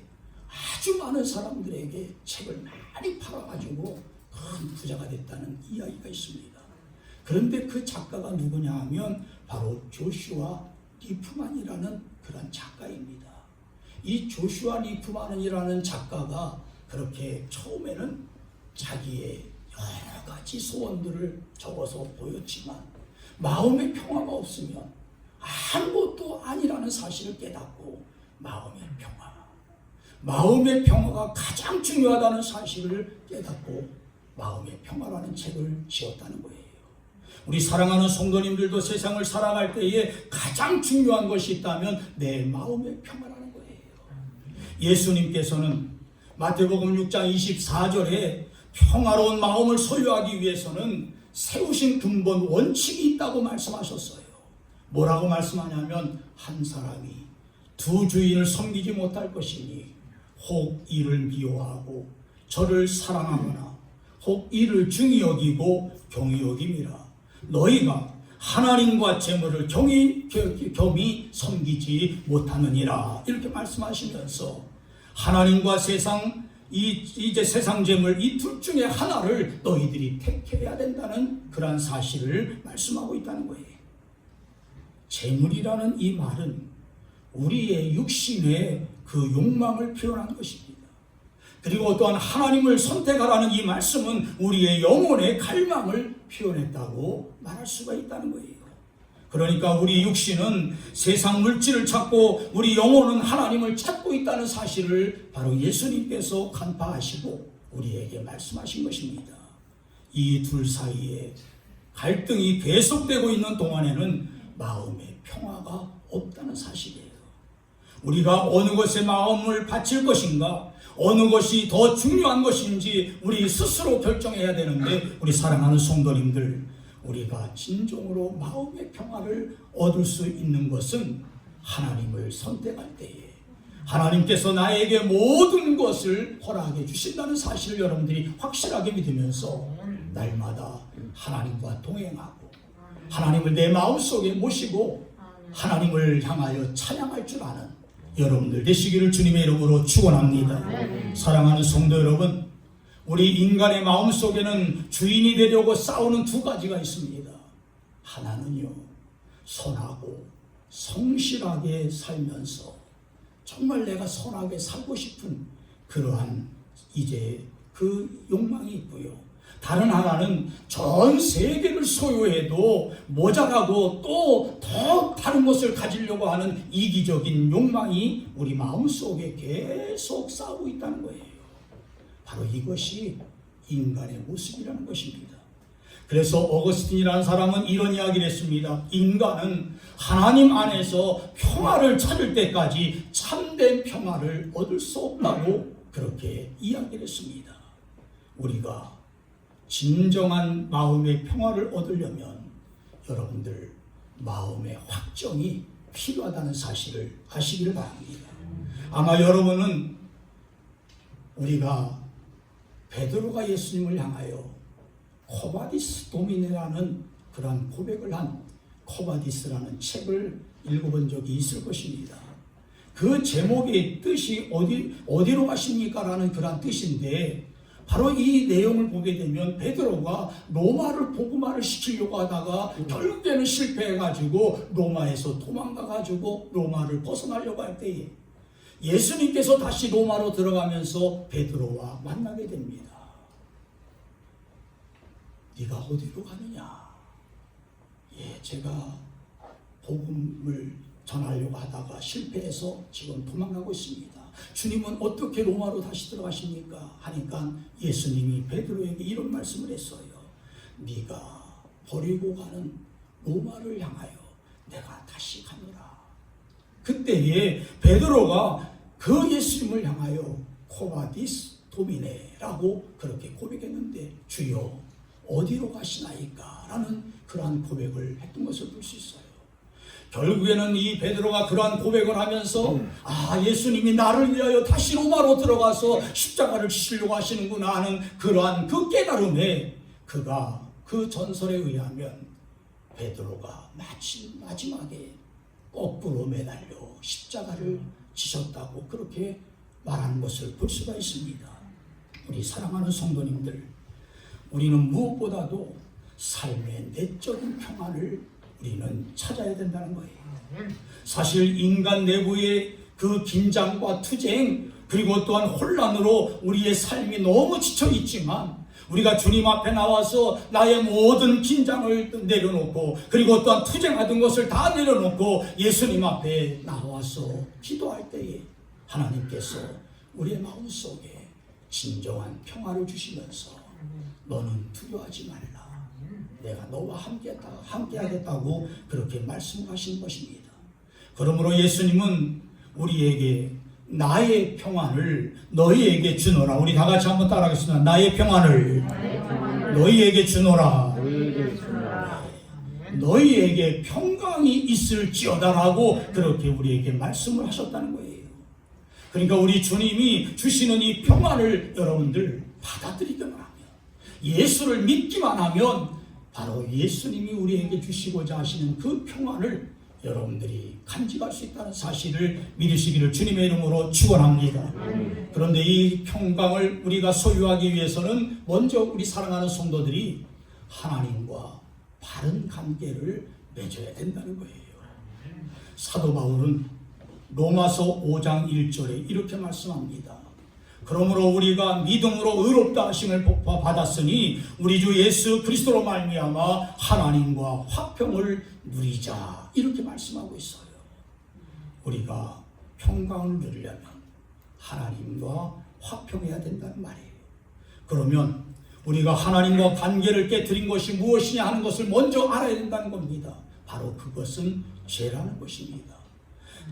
아주 많은 사람들에게 책을 많이 팔아가지고 큰 부자가 됐다는 이야기가 있습니다. 그런데 그 작가가 누구냐 하면 바로 조슈아 리프만이라는 그런 작가입니다. 이 조슈아 리프만이라는 작가가 그렇게 처음에는 자기의 여러 가지 소원들을 적어서 보였지만 마음의 평화가 없으면 아무것도 아니라는 사실을 깨닫고 마음의 평화가 가장 중요하다는 사실을 깨닫고 마음의 평화라는 책을 지었다는 거예요. 우리 사랑하는 성도님들도 세상을 살아갈 때에 가장 중요한 것이 있다면 내 마음의 평화라는 거예요. 예수님께서는 마태복음 6장 24절에 평화로운 마음을 소유하기 위해서는 세우신 근본 원칙이 있다고 말씀하셨어요. 뭐라고 말씀하냐면 한 사람이 두 주인을 섬기지 못할 것이니 혹 이를 미워하고 저를 사랑하거나 혹 이를 중히 여기고 경히 여김이라. 너희가 하나님과 재물을 겸히 섬기지 못하느니라. 이렇게 말씀하시면서 하나님과 세상 이제 세상 재물 이 둘 중에 하나를 너희들이 택해야 된다는 그러한 사실을 말씀하고 있다는 거예요. 재물이라는 이 말은 우리의 육신의 그 욕망을 표현한 것입니다. 그리고 또한 하나님을 선택하라는 이 말씀은 우리의 영혼의 갈망을 표현했다고 말할 수가 있다는 거예요. 그러니까 우리 육신은 세상 물질을 찾고 우리 영혼은 하나님을 찾고 있다는 사실을 바로 예수님께서 간파하시고 우리에게 말씀하신 것입니다. 이 둘 사이에 갈등이 계속되고 있는 동안에는 마음의 평화가 없다는 사실이에요. 우리가 어느 것에 마음을 바칠 것인가, 어느 것이 더 중요한 것인지 우리 스스로 결정해야 되는데, 우리 사랑하는 성도님들, 우리가 진정으로 마음의 평화를 얻을 수 있는 것은 하나님을 선택할 때에 하나님께서 나에게 모든 것을 허락해 주신다는 사실을 여러분들이 확실하게 믿으면서 날마다 하나님과 동행하고 하나님을 내 마음속에 모시고 하나님을 향하여 찬양할 줄 아는 여러분들 되시기를 주님의 이름으로 축원합니다. 사랑하는 성도 여러분, 우리 인간의 마음속에는 주인이 되려고 싸우는 두 가지가 있습니다. 하나는요, 선하고 성실하게 살면서 정말 내가 선하게 살고 싶은 그러한 이제 그 욕망이 있고요. 다른 하나는 전 세계를 소유해도 모자라고 또 더 다른 것을 가지려고 하는 이기적인 욕망이 우리 마음속에 계속 싸우고 있다는 거예요. 바로 이것이 인간의 모습이라는 것입니다. 그래서 어거스틴이라는 사람은 이런 이야기를 했습니다. 인간은 하나님 안에서 평화를 찾을 때까지 참된 평화를 얻을 수 없다고 그렇게 이야기를 했습니다. 우리가 진정한 마음의 평화를 얻으려면 여러분들 마음의 확정이 필요하다는 사실을 아시기를 바랍니다. 아마 여러분은 우리가 베드로가 예수님을 향하여 코바디스 도미네라는 그러한 고백을 한 코바디스라는 책을 읽어본 적이 있을 것입니다. 그 제목의 뜻이 어디로 가십니까? 라는 그런 뜻인데, 바로 이 내용을 보게 되면 베드로가 로마를 복음화를 시키려고 하다가 결국에는 실패해가지고 로마에서 도망가가지고 로마를 벗어나려고 할 때에 예수님께서 다시 로마로 들어가면서 베드로와 만나게 됩니다. 네가 어디로 가느냐? 예, 제가 복음을 전하려고 하다가 실패해서 지금 도망가고 있습니다. 주님은 어떻게 로마로 다시 들어가십니까? 하니까 예수님이 베드로에게 이런 말씀을 했어요. 네가 버리고 가는 로마를 향하여 내가 다시 가노라. 그때에 베드로가 그 예수님을 향하여 코바디스 도미네라고 그렇게 고백했는데, 주여 어디로 가시나이까? 라는 그러한 고백을 했던 것을 볼 수 있어요. 결국에는 이 베드로가 그러한 고백을 하면서 예수님이 나를 위하여 다시 로마로 들어가서 십자가를 지시려고 하시는구나 하는 그러한 그 깨달음에, 그가 그 전설에 의하면 베드로가 마지막에 거꾸로 매달려 십자가를 지셨다고 그렇게 말하는 것을 볼 수가 있습니다. 우리 사랑하는 성도님들, 우리는 무엇보다도 삶의 내적인 평안을 우리는 찾아야 된다는 거예요. 사실 인간 내부의 그 긴장과 투쟁, 그리고 또한 혼란으로 우리의 삶이 너무 지쳐 있지만, 우리가 주님 앞에 나와서 나의 모든 긴장을 내려놓고, 그리고 또한 투쟁하던 것을 다 내려놓고 예수님 앞에 나와서 기도할 때에 하나님께서 우리의 마음속에 진정한 평화를 주시면서 너는 두려워하지 말라, 내가 너와 함께하겠다고 그렇게 말씀하신 것입니다. 그러므로 예수님은 우리에게 나의 평안을 너희에게 주노라. 우리 다 같이 한번 따라하겠습니다. 나의 평안을 너희에게 주노라. 너희에게 평강이 있을지어다라고 그렇게 우리에게 말씀을 하셨다는 거예요. 그러니까 우리 주님이 주시는 이 평안을 여러분들 받아들이기만 하면, 예수를 믿기만 하면 바로 예수님이 우리에게 주시고자 하시는 그 평안을 여러분들이 간직할 수 있다는 사실을 믿으시기를 주님의 이름으로 축원합니다. 그런데 이 평강을 우리가 소유하기 위해서는 먼저 우리 사랑하는 성도들이 하나님과 바른 관계를 맺어야 된다는 거예요. 사도 바울은 로마서 5장 1절에 이렇게 말씀합니다. 그러므로 우리가 믿음으로 의롭다 하심을 받았으니 우리 주 예수 그리스도로 말미암아 하나님과 화평을 누리자, 이렇게 말씀하고 있어요. 우리가 평강을 누리려면 하나님과 화평해야 된다는 말이에요. 그러면 우리가 하나님과 관계를 깨뜨린 것이 무엇이냐 하는 것을 먼저 알아야 된다는 겁니다. 바로 그것은 죄라는 것입니다.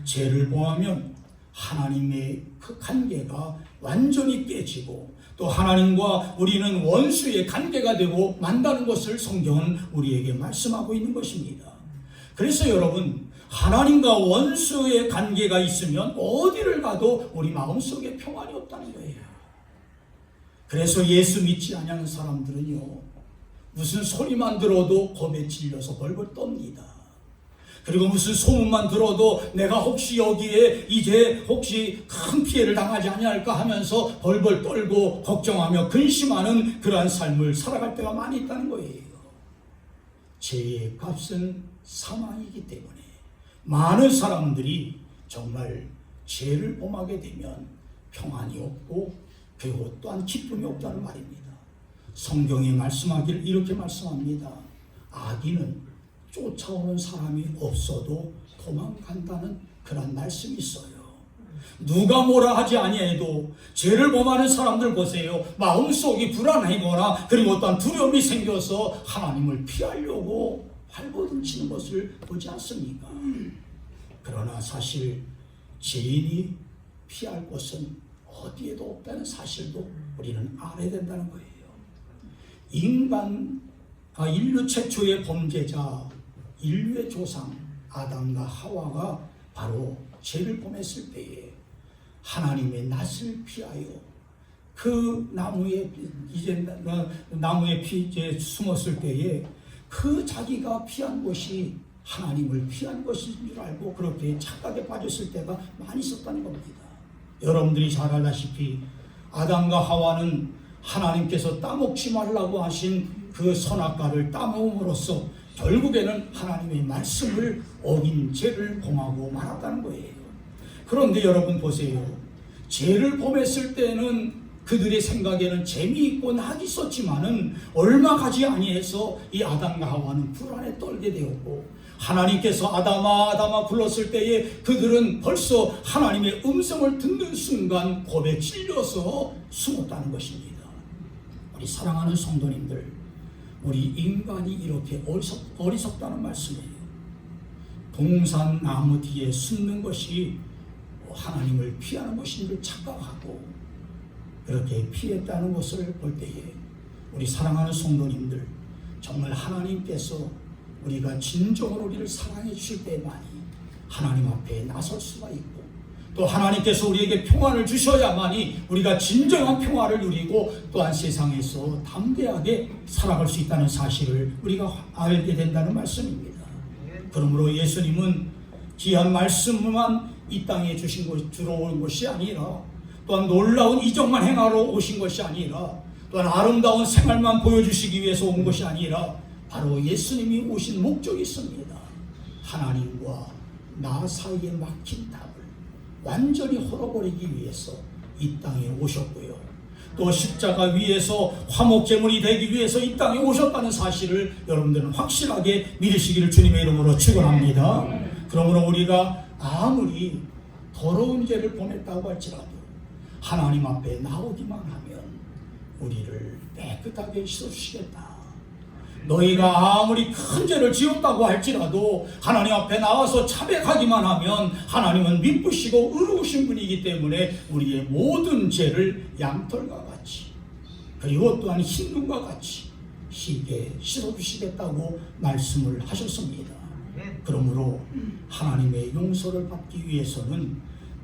죄를 범하면 하나님의 그 관계가 완전히 깨지고, 또 하나님과 우리는 원수의 관계가 되고 만다는 것을 성경은 우리에게 말씀하고 있는 것입니다. 그래서 여러분, 하나님과 원수의 관계가 있으면 어디를 가도 우리 마음속에 평안이 없다는 거예요. 그래서 예수 믿지 않는 사람들은요, 무슨 소리만 들어도 겁에 질려서 벌벌 떱니다. 그리고 무슨 소문만 들어도 내가 혹시 여기에 이제 혹시 큰 피해를 당하지 아니할까 하면서 벌벌 떨고 걱정하며 근심하는 그러한 삶을 살아갈 때가 많이 있다는 거예요. 죄의 값은 사망이기 때문에 많은 사람들이 정말 죄를 범하게 되면 평안이 없고, 그리고 또한 기쁨이 없다는 말입니다. 성경이 말씀하기를 이렇게 말씀합니다. 악인은 쫓아오는 사람이 없어도 도망간다는 그런 말씀이 있어요. 누가 뭐라 하지 아니해도 죄를 범하는 사람들 보세요. 마음속이 불안하거나 그리고 또한 두려움이 생겨서 하나님을 피하려고 발버둥치는 것을 보지 않습니까? 그러나 사실 죄인이 피할 곳은 어디에도 없다는 사실도 우리는 알아야 된다는 거예요. 인류 최초의 범죄자, 인류의 조상 아담과 하와가 바로 죄를 범했을 때에 하나님의 낯을 피하여 그 나무에 이제 숨었을 때에 그 자기가 피한 것이 하나님을 피한 것인 줄 알고 그렇게 착각에 빠졌을 때가 많이 있었다는 겁니다. 여러분들이 잘 알다시피 아담과 하와는 하나님께서 따먹지 말라고 하신 그 선악과를 따먹음으로써 결국에는 하나님의 말씀을 어긴 죄를 범하고 말았다는 거예요. 그런데 여러분 보세요. 죄를 범했을 때는 그들의 생각에는 재미있고 낙이 있었지만은 얼마 가지 아니해서 이 아담과 하와는 불안에 떨게 되었고, 하나님께서 아담아 불렀을 때에 그들은 벌써 하나님의 음성을 듣는 순간 겁에 질려서 숨었다는 것입니다. 우리 사랑하는 성도님들, 우리 인간이 이렇게 어리석다는 말씀이에요. 동산 나무 뒤에 숨는 것이 하나님을 피하는 것인 줄 착각하고 그렇게 피했다는 것을 볼 때에 우리 사랑하는 성도님들, 정말 하나님께서 우리가 진정으로 우리를 사랑해 주실 때만이 하나님 앞에 나설 수가 있고, 또 하나님께서 우리에게 평안을 주셔야만이 우리가 진정한 평화를 누리고 또한 세상에서 담대하게 살아갈 수 있다는 사실을 우리가 알게 된다는 말씀입니다. 그러므로 예수님은 귀한 말씀만 이 땅에 주신 것, 들어온 것이 아니라, 또한 놀라운 이적만 행하러 오신 것이 아니라, 또한 아름다운 생활만 보여주시기 위해서 온 것이 아니라 바로 예수님이 오신 목적이 있습니다. 하나님과 나 사이에 막힌 답을 완전히 헐어버리기 위해서 이 땅에 오셨고요. 또 십자가 위에서 화목제물이 되기 위해서 이 땅에 오셨다는 사실을 여러분들은 확실하게 믿으시기를 주님의 이름으로 축원합니다. 그러므로 우리가 아무리 더러운 죄를 범했다고 할지라도 하나님 앞에 나오기만 하면 우리를 깨끗하게 씻어주시겠다. 너희가 아무리 큰 죄를 지었다고 할지라도 하나님 앞에 나와서 자백하기만 하면 하나님은 미쁘시고 의로우신 분이기 때문에 우리의 모든 죄를 양털과 같이, 그리고 또한 흰 눈과 같이 희게 씻어주시겠다고 말씀을 하셨습니다. 그러므로 하나님의 용서를 받기 위해서는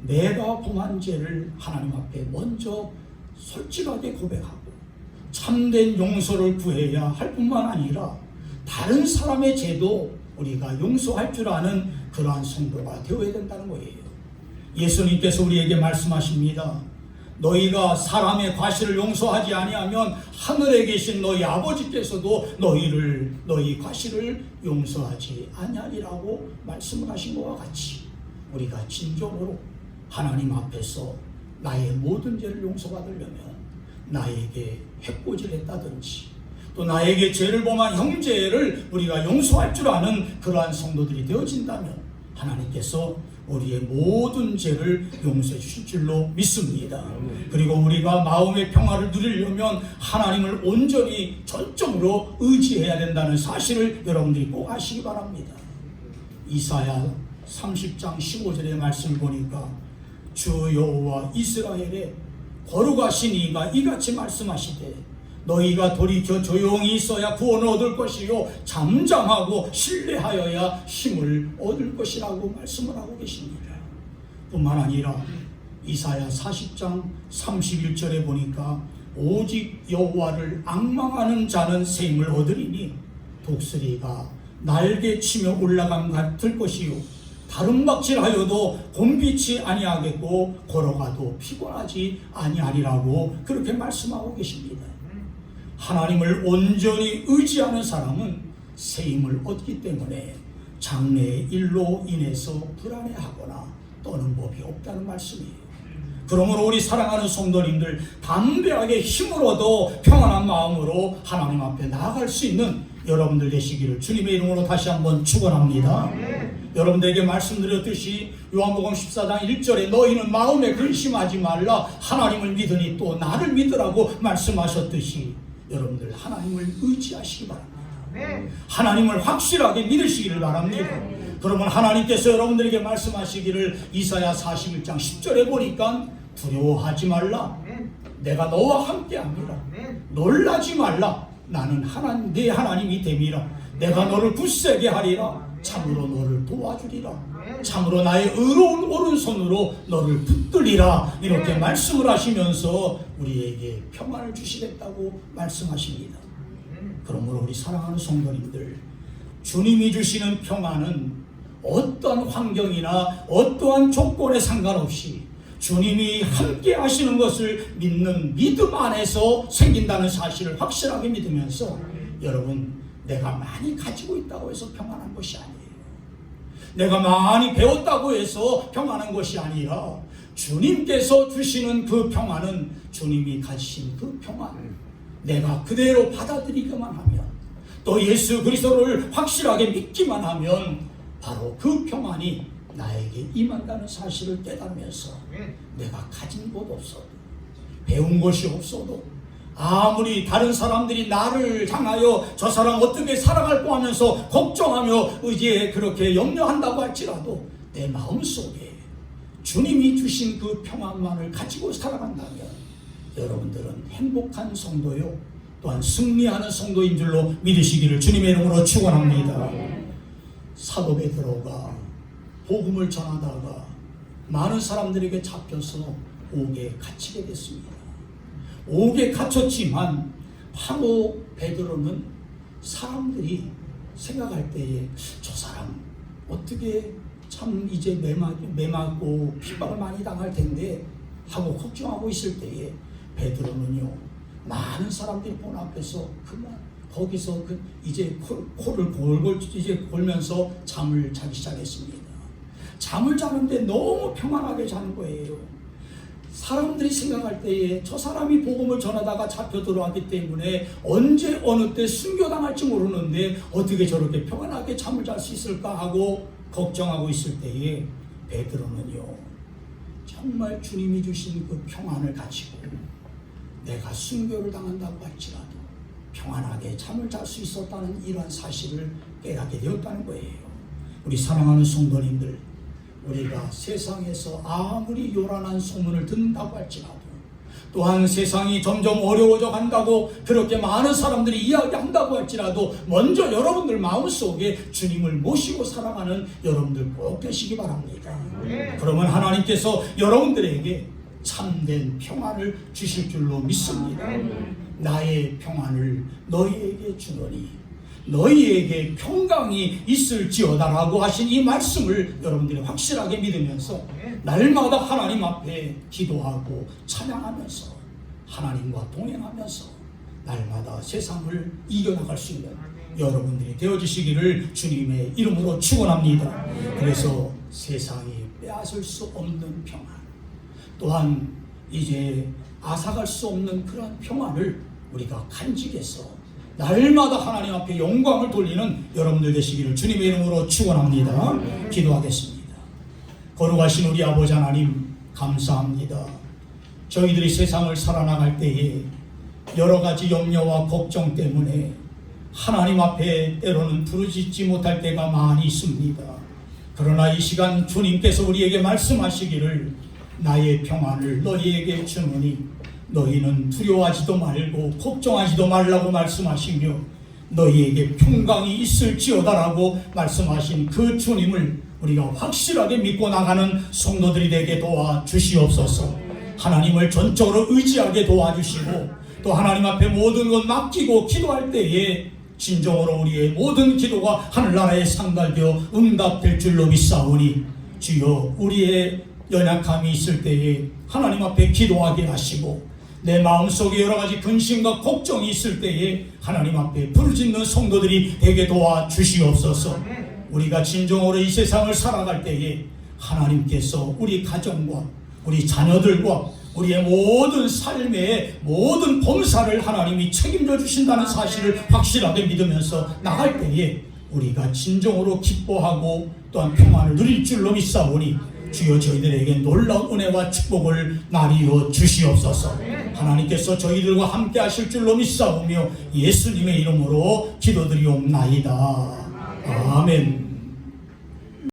내가 범한 죄를 하나님 앞에 먼저 솔직하게 고백하고 참된 용서를 구해야 할 뿐만 아니라 다른 사람의 죄도 우리가 용서할 줄 아는 그러한 성도가 되어야 된다는 거예요. 예수님께서 우리에게 말씀하십니다. 너희가 사람의 과실을 용서하지 아니하면 하늘에 계신 너희 아버지께서도 너희 과실을 용서하지 아니하리라고 말씀을 하신 것과 같이 우리가 진정으로 하나님 앞에서 나의 모든 죄를 용서받으려면 나에게 해코지했다든지 또 나에게 죄를 범한 형제를 우리가 용서할 줄 아는 그러한 성도들이 되어진다면 하나님께서 우리의 모든 죄를 용서해 주실 줄로 믿습니다. 그리고 우리가 마음의 평화를 누리려면 하나님을 온전히 전적으로 의지해야 된다는 사실을 여러분들이 꼭 아시기 바랍니다. 이사야 30장 15절의 말씀 보니까 주 여호와 이스라엘의 거룩하신 이가 이같이 말씀하시되 너희가 돌이켜 조용히 있어야 구원을 얻을 것이요 잠잠하고 신뢰하여야 힘을 얻을 것이라고 말씀을 하고 계십니다. 뿐만 아니라 이사야 40장 31절에 보니까 오직 여호와를 앙망하는 자는 새 힘을 얻으리니 독수리가 날개치며 올라감 같을 것이요 다름박질하여도 곤비치 아니하겠고 걸어가도 피곤하지 아니하리라고 그렇게 말씀하고 계십니다. 하나님을 온전히 의지하는 사람은 새 힘을 얻기 때문에 장래의 일로 인해서 불안해하거나 떠는 법이 없다는 말씀이에요. 그러므로 우리 사랑하는 성도님들 담대하게 힘을 얻어 평안한 마음으로 하나님 앞에 나아갈 수 있는 여러분들 되시기를 주님의 이름으로 다시 한번 축원합니다. 여러분들에게 말씀드렸듯이 요한복음 14장 1절에 너희는 마음에 근심하지 말라 하나님을 믿으니 또 나를 믿으라고 말씀하셨듯이 여러분들 하나님을 의지하시기 바랍니다. 하나님을 확실하게 믿으시기를 바랍니다. 그러면 하나님께서 여러분들에게 말씀하시기를 이사야 41장 10절에 보니까 두려워하지 말라 내가 너와 함께합니다. 놀라지 말라 나는 네 하나님이 됨이라 내가 너를 굳세게 하리라 참으로 너를 도와주리라 참으로 나의 의로운 오른손으로 너를 붙들리라 이렇게 말씀을 하시면서 우리에게 평안을 주시겠다고 말씀하십니다. 그러므로 우리 사랑하는 성도님들 주님이 주시는 평안은 어떠한 환경이나 어떠한 조건에 상관없이 주님이 함께 하시는 것을 믿는 믿음 안에서 생긴다는 사실을 확실하게 믿으면서 여러분 내가 많이 가지고 있다고 해서 평안한 것이 아니에요. 내가 많이 배웠다고 해서 평안한 것이 아니라 주님께서 주시는 그 평안은 주님이 가지신 그 평안 내가 그대로 받아들이기만 하면 또 예수 그리스도를 확실하게 믿기만 하면 바로 그 평안이 나에게 임한다는 사실을 깨달으면서 내가 가진 것 없어도 배운 것이 없어도 아무리 다른 사람들이 나를 향하여 저 사람 어떻게 살아갈까 하면서 걱정하며 이제 그렇게 염려한다고 할지라도 내 마음속에 주님이 주신 그 평안만을 가지고 살아간다면 여러분들은 행복한 성도요 또한 승리하는 성도인 줄로 믿으시기를 주님의 이름으로 축원합니다. 사도 베드로가 복음을 전하다가 많은 사람들에게 잡혀서 옥에 갇히게 됐습니다. 옥에 갇혔지만 바로 베드로는 사람들이 생각할 때에 저 사람 어떻게 참 이제 매맞고 핍박을 많이 당할 텐데 하고 걱정하고 있을 때에 베드로는요 많은 사람들이 본 앞에서 그만 거기서 이제 코를 골골 이제 골면서 잠을 자기 시작했습니다. 잠을 자는데 너무 평안하게 자는 거예요. 사람들이 생각할 때에 저 사람이 복음을 전하다가 잡혀 들어왔기 때문에 언제 어느 때 순교당할지 모르는데 어떻게 저렇게 평안하게 잠을 잘 수 있을까 하고 걱정하고 있을 때에 베드로는요 정말 주님이 주신 그 평안을 가지고 내가 순교를 당한다고 할지라도 평안하게 잠을 잘 수 있었다는 이러한 사실을 깨닫게 되었다는 거예요. 우리 사랑하는 성도님들, 우리가 세상에서 아무리 요란한 소문을 듣는다고 할지라도 또한 세상이 점점 어려워져 간다고 그렇게 많은 사람들이 이야기한다고 할지라도 먼저 여러분들 마음속에 주님을 모시고 살아가는 여러분들 꼭 되시기 바랍니다. 그러면 하나님께서 여러분들에게 참된 평안을 주실 줄로 믿습니다. 나의 평안을 너희에게 주노니 너희에게 평강이 있을지어다라고 하신 이 말씀을 여러분들이 확실하게 믿으면서 날마다 하나님 앞에 기도하고 찬양하면서 하나님과 동행하면서 날마다 세상을 이겨나갈 수 있는 여러분들이 되어주시기를 주님의 이름으로 축원합니다. 그래서 세상이 빼앗을 수 없는 평안, 또한 이제 앗아갈 수 없는 그런 평안을 우리가 간직해서 날마다 하나님 앞에 영광을 돌리는 여러분들 되시기를 주님의 이름으로 축원합니다. 기도하겠습니다. 거룩하신 우리 아버지 하나님 감사합니다. 저희들이 세상을 살아나갈 때에 여러 가지 염려와 걱정 때문에 하나님 앞에 때로는 부르짖지 못할 때가 많이 있습니다. 그러나 이 시간 주님께서 우리에게 말씀하시기를 나의 평안을 너희에게 주노니 너희는 두려워하지도 말고 걱정하지도 말라고 말씀하시며 너희에게 평강이 있을지어다라고 말씀하신 그 주님을 우리가 확실하게 믿고 나가는 성도들이 되게 도와주시옵소서. 하나님을 전적으로 의지하게 도와주시고 또 하나님 앞에 모든 것 맡기고 기도할 때에 진정으로 우리의 모든 기도가 하늘나라에 상달되어 응답될 줄로 믿사오니 주여 우리의 연약함이 있을 때에 하나님 앞에 기도하게 하시고 내 마음속에 여러 가지 근심과 걱정이 있을 때에 하나님 앞에 부르짖는 성도들이 되게 도와주시옵소서. 우리가 진정으로 이 세상을 살아갈 때에 하나님께서 우리 가정과 우리 자녀들과 우리의 모든 삶의 모든 범사를 하나님이 책임져 주신다는 사실을 확실하게 믿으면서 나갈 때에 우리가 진정으로 기뻐하고 또한 평안을 누릴 줄로 믿사오니 주여 저희들에게 놀라운 은혜와 축복을 나리어 주시옵소서. 하나님께서 저희들과 함께 하실 줄로 믿사오며 예수님의 이름으로 기도드리옵나이다. 아멘.